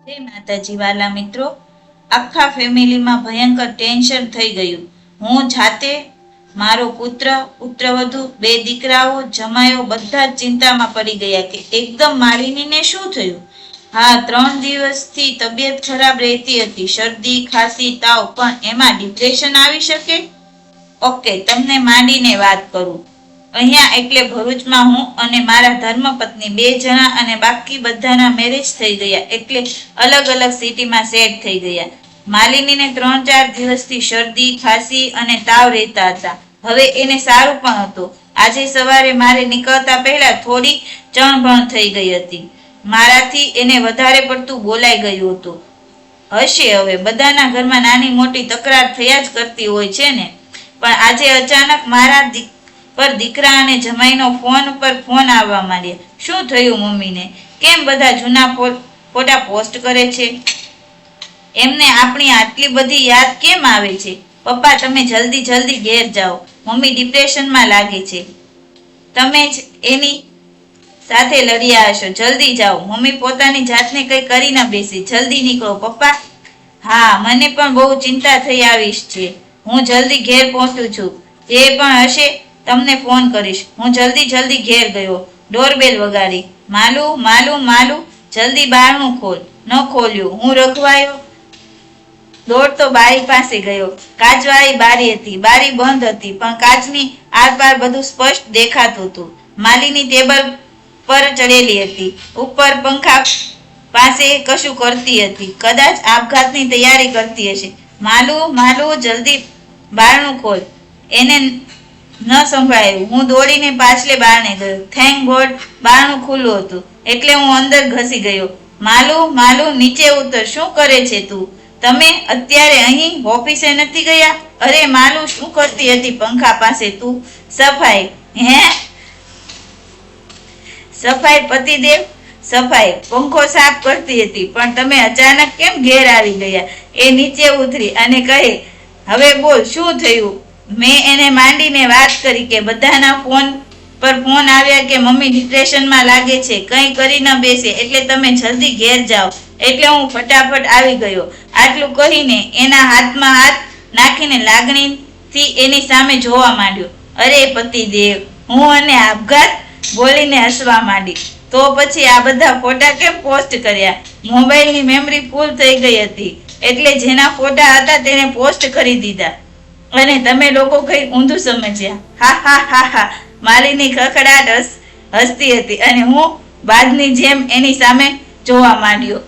જય માતાજી વાલા મિત્રો, આખા ફેમિલીમાં ભયંકર ટેન્શન થઈ ગયું. હું જાતે, મારો પુત્ર, પુત્રવધુ, 2 દીકરાઓ, જમાયો બધા જ ચિંતામાં પડી ગયા કે એકદમ માલિનીને શું થયું. હા, 3 દિવસથી તબિયત ખરાબ રહેતી હતી, શરદી, ખાંસી, તાવ, પણ એમાં ડિપ્રેશન આવી શકે? ઓકે, તમને માંડીને વાત કરું. અહીંયા એટલે ભરૂચમાં હું અને મારા ધર્મપત્ની 2 જણા અને બાકી બધાના મેરેજ થઈ ગયા, એટલે અલગ અલગ સિટીમાં સેટ થઈ ગયા. માલિનીને 3-4 દિવસથી શરદી, ખાંસી અને તાવ રહેતા હતા. હવે એને સારું પણ હતું. આજે સવારે મારે નીકળતા પહેલા થોડી ચણભણ થઈ ગઈ હતી. મારાથી એને વધારે પડતું બોલાઈ ગયું હતું. હશે, હવે બધાના ઘરમાં નાની મોટી તકરાર થયા જ કરતી હોય છે ને. પણ આજે અચાનક મારા પર દીકરા અને જમાઈનો ફોન પર ફોન આવવા માંડ્યા. શું થયું મમ્મીને? કેમ બધા જૂના ફોટા પોસ્ટ કરે છે? એમને આપણી આટલી બધી યાદ કેમ આવે છે? પપ્પા, તમે જલ્દી જલ્દી ઘેર જાઓ, મમ્મી ડિપ્રેશનમાં લાગે છે. તમે જ એની સાથે લડ્યા હશો, જલ્દી જાઓ. મમ્મી પોતાની જાતને કંઈ કરી ન બેસી, જલ્દી નીકળો પપ્પા. હા, મને પણ બહુ ચિંતા થઈ આવીશ છે. હું જલ્દી ઘેર પહોંચું છું. જે પણ હશે તમને ફોન કરીશ. હું જલ્દી ઘેર ગયો. ડોરબેલ વગાડી. માલુ, માલુ, માલુ, જલ્દી બારણું ખોલ. ન ખોલ્યું. હું રખવાયો, દોડતો બારી પાસે ગયો. કાચવાળી બારી હતી. બારી બંધ હતી, પણ કાચની આરપાર બધું સ્પષ્ટ દેખાતું હતું. માલિની ટેબલ પર ચડેલી હતી. ઉપર પંખા પાસે કશું કરતી હતી. કદાચ આપઘાતની તૈયારી કરતી હશે. માલુ, માલુ, જલ્દી બારણું ખોલ. એને ન સંભળાયું. હું દોડીને પાછલે બારણે ગયો. થેન્ક ગોડ બારણું ખુલ્લું હતું, એટલે હું અંદર ઘસી ગયો. માલુ, માલુ, નીચે ઉતર. શું કરે છે તું? તમે અત્યારે અહીં ઓફિસે નથી ગયા? અરે માલુ, શું કરતી હતી પંખા પાસે તું? સફાઈ. હે? સફાઈ પતિદેવ? સફાઈ. પંખો સાફ કરતી હતી, પણ તમે અચાનક કેમ ઘેર આવી ગયા? એ નીચે ઉતરી અને કહે, હવે બોલ, શું થયું? મેં એને માંડીને વાત કરી કે બધાના ફોન પર ફોન આવ્યા કે મમ્મી ડિપ્રેશનમાં લાગે છે, કંઈ કરી ન બેસે, એટલે તમે જલ્દી ઘેર જાઓ. એટલે હું ફટાફટ આવી ગયો. આટલું કહીને એના હાથમાં હાથ નાખીને લાગણીથી એની સામે જોવા માંડ્યો. અરે પતિદેવ, હું અને આપઘાત બોલીને હસવા માંડી. તો પછી આ બધા ફોટા કેમ પોસ્ટ કર્યા? મોબાઈલની મેમરી ફૂલ થઈ ગઈ હતી, એટલે જેના ફોટા હતા તેને પોસ્ટ કરી દીધા અને તમે લોકો કઈ ઊંધું સમજ્યા. હા હા હા હા. માલિની ખખડાટ હસતી હતી અને હું બાજની જેમ એની સામે જોવા માંડ્યો.